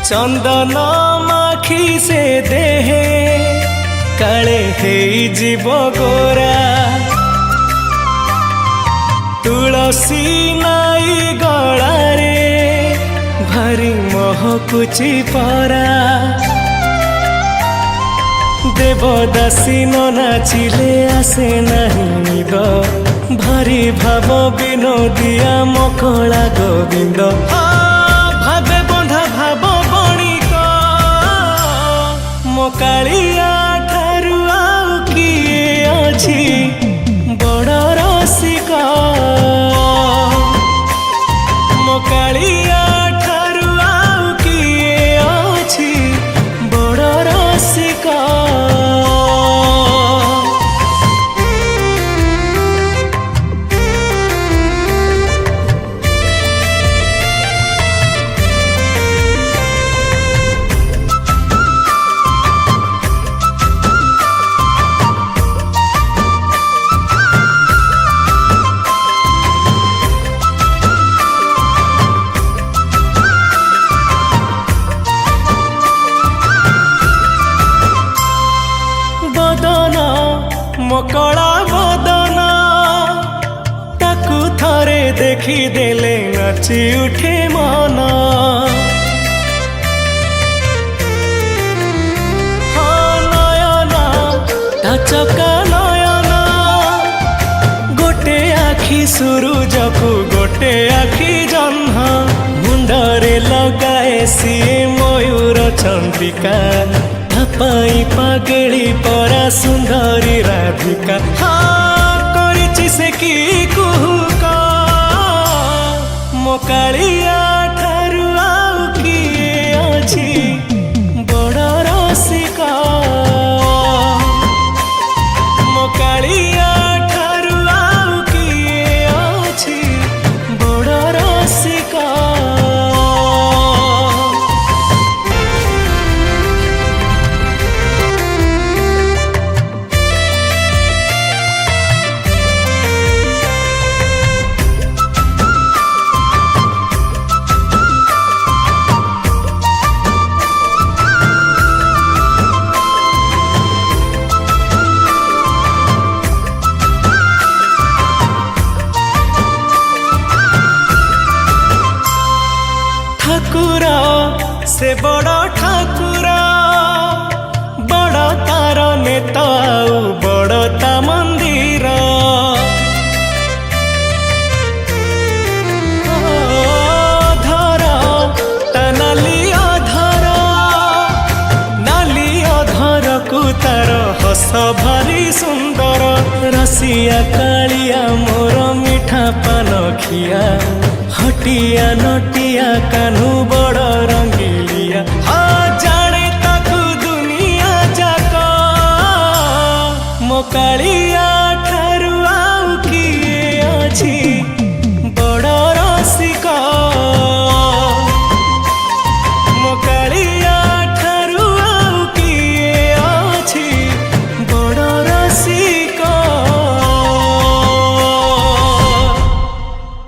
चंदन माखी से देहे काले जीव गोरा तुलसी नाई गलारे भारी महकुची परा देवदासी न नाचिले आसे नहीं निद भारी भाव विनोदिया मकला गोविंद भावे बंधा भाव बणिक मकालिया ठारू आउ किए अछि बड़ रसिक मकालिया ठारू आउ किए अछि बड़ रसिक। मकड़ा बदन ताकू थरे देखी देले नाची उठे मन नयन ता चका नयन गोटे आखि सूरजकू गोटे आखि जह्न मुंडरे लगाए सिए मयूर चंद्रिका पाई पागेली परा सुंदरी राधिका करिछि से की कुहुका मकालिया ठारू आउ किए अछि बड़ रसिका मकालिया ठारू आउ किए अछि बड़ रसिका। ठाकुर से बड़ ठाकुर बड़ तार नेता बड़ ता मंदिर धर ता नाली अधर को तार हस भारी सुंदर रसिया कालिया मोर मिठा पान खिया हटिया नटिया कानू बड़ रंगीलिया जाने ताकू दुनिया जाक मकालिया ठारू आउ किए अछि।